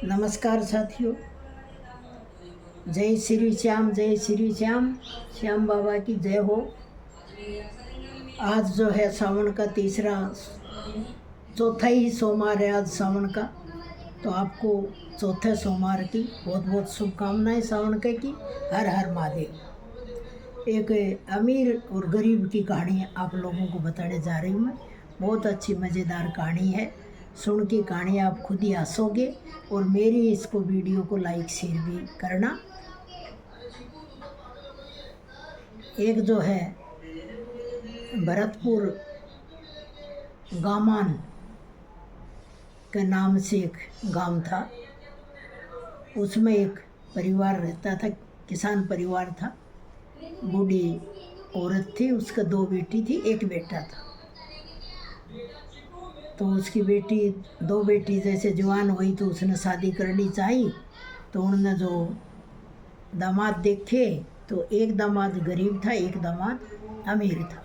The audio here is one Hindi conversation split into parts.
नमस्कार साथियों, जय श्री श्याम, जय श्री श्याम। श्याम बाबा की जय हो। आज जो है सावन का चौथा ही सोमवार है आज सावन का। तो आपको चौथे सोमवार की बहुत बहुत शुभकामनाएं सावन के की। हर हर महादेव। एक अमीर और गरीब की कहानी आप लोगों को बताने जा रही हूँ मैं। बहुत अच्छी मज़ेदार कहानी है। सुन के कहानी आप खुद ही हंसोगे और मेरी इसको वीडियो को लाइक शेयर भी करना। एक जो है भरतपुर गामान के नाम से एक गांव था। उसमें एक परिवार रहता था, किसान परिवार था। बूढ़ी औरत थी, उसका 2 बेटी थी, 1 बेटा था। तो उसकी 2 बेटी जैसे जवान हुई तो उसने शादी करनी चाहिए। तो उन्होंने जो दामाद देखे तो एक दामाद गरीब था, एक दामाद अमीर था।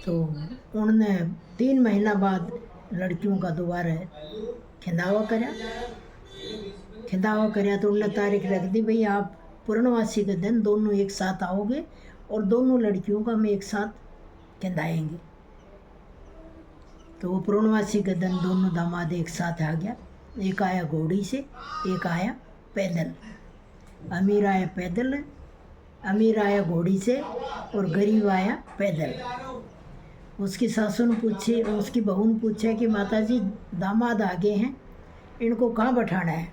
तो उन्होंने 3 महीना बाद लड़कियों का दोबारा खिंदावा करया तो उन्होंने तारीख रख दी, भाई आप पूर्णवासी के दिन दोनों एक साथ आओगे और दोनों लड़कियों का हम एक साथ खिंदाएंगे। तो वो पूर्णवासी के दिन दोनों दामाद एक साथ आ गया। एक आया घोड़ी से, एक आया पैदल। अमीर आया पैदल, अमीर आया घोड़ी से और गरीब आया पैदल। उसकी सासू ने पूछे, उसकी बहू ने पूछा कि माताजी दामाद आगे हैं, इनको कहाँ बैठाना है।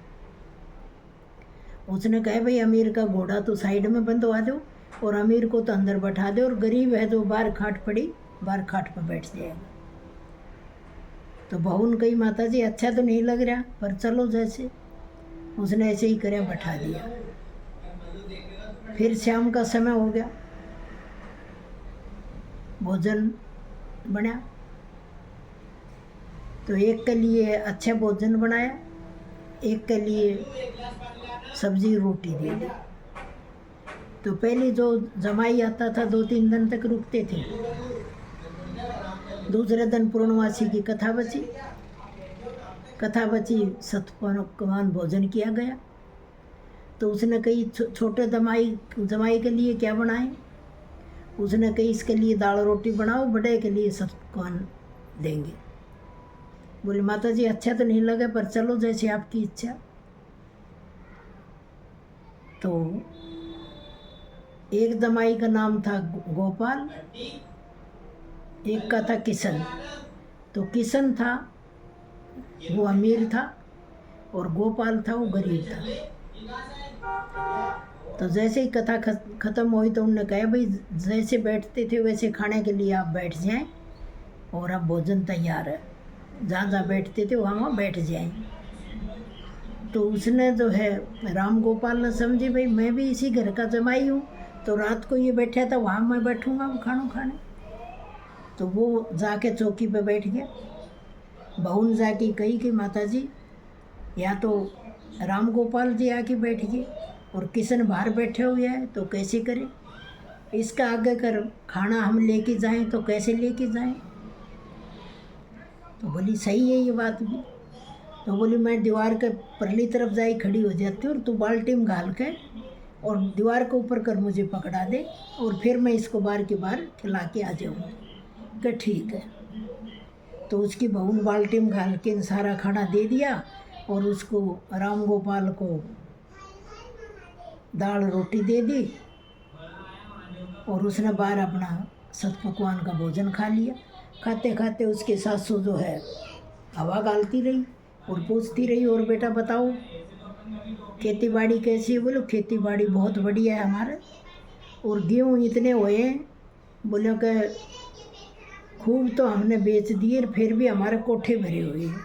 उसने कहा भाई अमीर का घोड़ा तो साइड में बंधवा दो और अमीर को तो अंदर बैठा दो, और गरीब है जो बाहर खाट पड़ी, बाहर खाट पर बैठ जाएगा। तो बहू ने कही माताजी अच्छा तो नहीं लग रहा, पर चलो जैसे। उसने ऐसे ही करे, बैठा दिया। फिर शाम का समय हो गया, भोजन बना। तो एक के लिए अच्छा भोजन बनाया, एक के लिए सब्जी रोटी दे दी। तो पहले जो जमाई आता था 2-3 दिन तक रुकते थे। दूसरे दिन पूर्णवासी की कथा बची, सतपकवान भोजन किया गया। तो उसने कही छोटे जमाई के लिए क्या बनाएं। उसने कही इसके लिए दाल रोटी बनाओ, बड़े के लिए सतपकवान देंगे। बोले माताजी अच्छा तो नहीं लगा, पर चलो जैसे आपकी इच्छा। तो एक जमाई का नाम था गोपाल, एक का था किशन। तो किशन था वो अमीर था और गोपाल था वो गरीब था। तो जैसे ही कथा खत्म हुई तो उन्होंने कहा भाई जैसे बैठते थे वैसे खाने के लिए आप बैठ जाएं और अब भोजन तैयार है, जहाँ जहाँ बैठते थे वहाँ बैठ जाएं। तो उसने जो है राम गोपाल ने समझी भाई मैं भी इसी घर का जमाई हूँ, तो रात को ये बैठा था वहाँ मैं बैठूँगा खाना खाने। तो वो जाके चौकी पे बैठ गया। बहू ने जाके कही कि माताजी यहाँ तो राम गोपाल जी आके बैठ गए और किशन बाहर बैठे हुए हैं, तो कैसे करें। इसका आगे कर खाना हम लेके जाएं तो कैसे लेके जाएं। तो बोली सही है ये बात भी। तो बोली मैं दीवार के परली तरफ जाई खड़ी हो जाती हूँ और तू बाल्टी में घाल के और दीवार के ऊपर कर मुझे पकड़ा दे और फिर मैं इसको बार के बार खिला के आ जाऊँगी। कि ठीक है। तो उसकी बहू ने बाल्टी में घाल के सारा खाना दे दिया और उसको राम गोपाल को दाल रोटी दे दी और उसने बाहर अपना सतपकवान का भोजन खा लिया। खाते खाते उसके सासू जो है हवा गालती रही और पूछती रही, और बेटा बताओ खेती बाड़ी कैसी है। बोलो खेती बाड़ी बहुत बढ़िया है हमारे, और गेहूँ इतने हुए हैं। बोले कि खूब तो हमने बेच दिए, फिर भी हमारे कोठे भरे हुए हैं।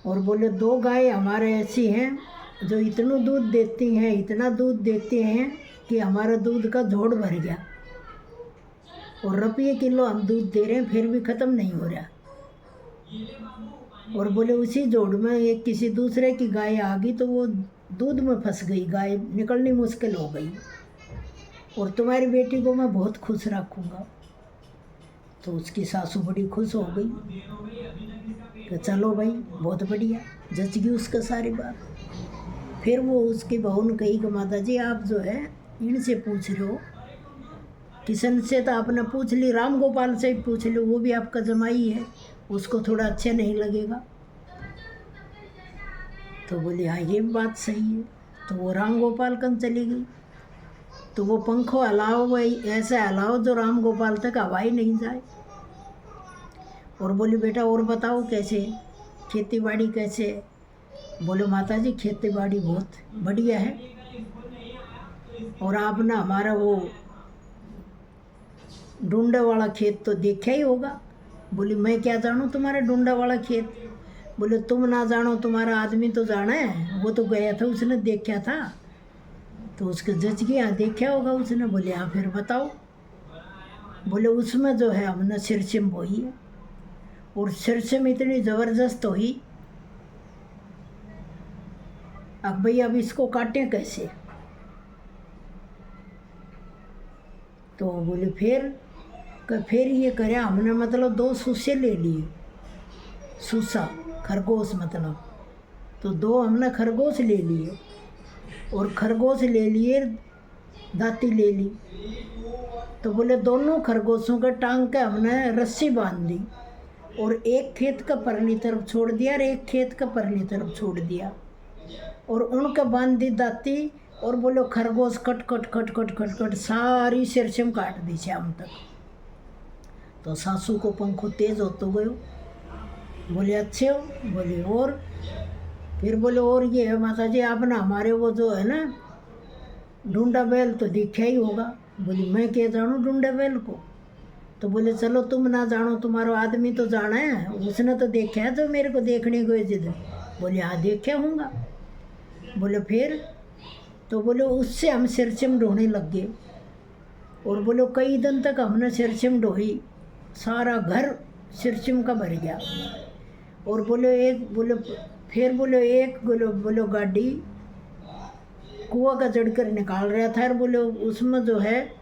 और बोले 2 गाय हमारे ऐसी हैं जो इतना दूध देती हैं, इतना दूध देते हैं कि हमारा दूध का झोड़ भर गया, और रुपये किलो हम दूध दे रहे हैं फिर भी ख़त्म नहीं हो रहा। और बोले उसी जोड़ में एक किसी दूसरे की गाय आ गई तो वो दूध में फंस गई, गाय निकलनी मुश्किल हो गई, और तुम्हारी बेटी को मैं बहुत खुश रखूँगा। तो उसकी सासू बड़ी खुश हो गई। कि चलो भाई बहुत बढ़िया, जच गई उसका सारी बात। फिर वो उसकी बहू ने कही कि माता जी आप जो है इनसे पूछ रहे हो, किशन से तो आपने पूछ ली, राम गोपाल से ही पूछ लो, वो भी आपका जमाई है, उसको थोड़ा अच्छा नहीं लगेगा। तो बोली हाँ ये भी बात सही है। तो वो राम गोपाल कन चली गई। तो वो पंखो हलाओ भाई, ऐसे हलाओ जो राम गोपाल तक हवा ही नहीं जाए। और बोली बेटा और बताओ कैसे, खेती बाड़ी कैसे है? बोले माता जी खेती बाड़ी बहुत बढ़िया है, और आप ना हमारा वो ढूंढा वाला खेत तो देखा ही होगा। बोली मैं क्या जानूँ तुम्हारा ढूंढा वाला खेत। बोले तुम ना जानो, तुम्हारा आदमी तो जाना है, वो तो गया था, उसने देखा था, तो उसके जच गया, देखा होगा उसने। बोले हाँ फिर बताओ। बोले उसमें जो है हमने सिरसिम बोई है, और सिरसिम इतनी ज़बरदस्त हुई, अब भाई अब इसको काटें कैसे। तो बोले फिर ये करे हमने, मतलब 2 सूसे ले लिए, सूसा खरगोश मतलब, तो 2 हमने खरगोश ले लिए, और खरगोश ले लिए, दाती ले ली। तो बोले दोनों खरगोशों का टांग के हमने रस्सी बांध दी, और एक खेत का परली तरफ छोड़ दिया और एक खेत का परली तरफ छोड़ दिया, और उनका बांध दी दाती। और बोलो खरगोश cut cut cut cut cut cut सारी सिरसिम काट दी शाम तक। तो सासू को पंखो तेज होते गयो। बोले अच्छे हो? बोले और? फिर बोले और ये है माता जी आप ना हमारे वो जो है ना ढूंढा बैल तो देखा ही होगा। बोली मैं क्या जानूँ ढूंढा बैल को। तो बोले चलो तुम ना जानो, तुम्हारा आदमी तो जाना है, उसने तो देखा है तो मेरे को देखने को जिद। बोले हाँ देखा हूँगा। बोले फिर? तो बोले उससे हम सिरसिम ढोने लग गए, और बोलो कई दिन तक हमने सिरसिम ढोई, सारा घर सिरसिम का भर गया। और बोलो बोलो गाड़ी कुआं का जड़कर निकाल रहा था, और बोलो उसमें जो है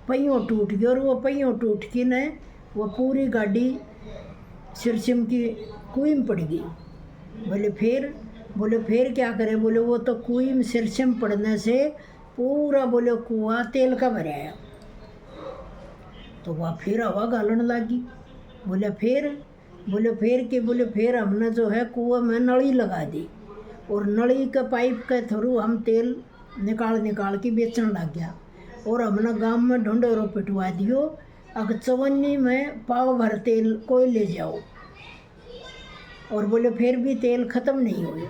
पहियों टूट गई, और वो पहियों टूट के न वो पूरी गाड़ी सिरसिम की कुएं में पड़ गई। बोले फिर क्या करें? बोले वो तो कुएं में सिरसिम पड़ने से पूरा बोले कुआं तेल का भरा है। तो वह फिर हवा गालन लगी। बोले फिर हमने जो है कुआं में नली लगा दी, और नली के पाइप के थ्रू हम तेल निकाल के बेचने लग गया। और हमने गांव में ढूंढोरो पिटवा दियो, अगर चवन्नी में पाव भर तेल कोई ले जाओ। और बोले फिर भी तेल ख़त्म नहीं हुए।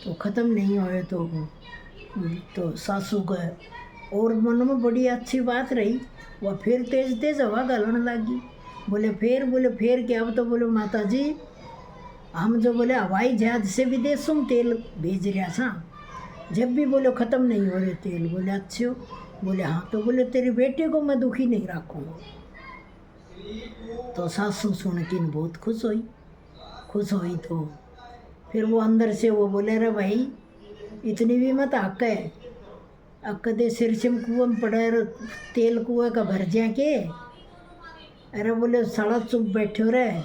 तो ख़त्म नहीं हुए तो सासू का और मन में बड़ी अच्छी बात रही, वह फिर तेज हवा गालन लगी। बोले फिर क्या? तो बोले माता जी हम जो बोले हवाई जहाज से विदेशों में तेल भेज रहा था, जब भी बोले ख़त्म नहीं हो रहे तेल। बोले अच्छे हो? बोले हाँ। तो बोले तेरी बेटे को मैं दुखी नहीं रखूँगा। तो सासू सुन के बहुत खुश हुई। तो फिर वो अंदर से वो बोले रे भाई इतनी भी मत हक है, कदे सिरसिम कुएं में पड़ा तेल कुएं का भर जाके। अरे बोले साला चुप बैठो रे।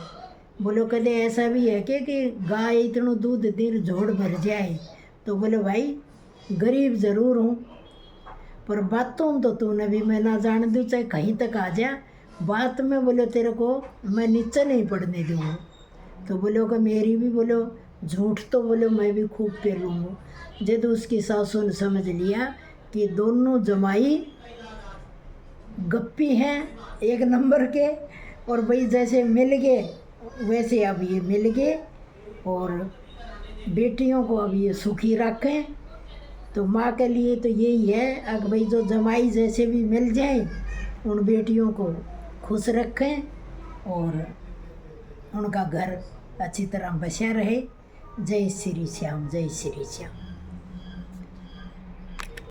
बोलो कदे ऐसा भी है कि गाय इतना दूध देर झोड़ भर जाए। तो बोले भाई गरीब ज़रूर हूँ, पर बातों तो तूने भी मैं ना जान दूँ, चाहे कहीं तक आ जा, बात में बोलो तेरे को मैं नीचे नहीं पड़ने दूँगा। तो बोलो कि मेरी भी बोलो झूठ तो बोलो मैं भी खूब पी लूँगा। जब उसकी सासू ने समझ लिया कि दोनों जमाई गप्पी हैं एक नंबर के, और भाई जैसे मिल गए वैसे अब ये मिल गए, और बेटियों को अब ये सुखी रखें। तो माँ के लिए तो यही है, अगर भाई जो जमाई जैसे भी मिल जाए उन बेटियों को खुश रखें, और उनका घर अच्छी तरह बसा रहे। जय श्री श्याम, जय श्री श्याम।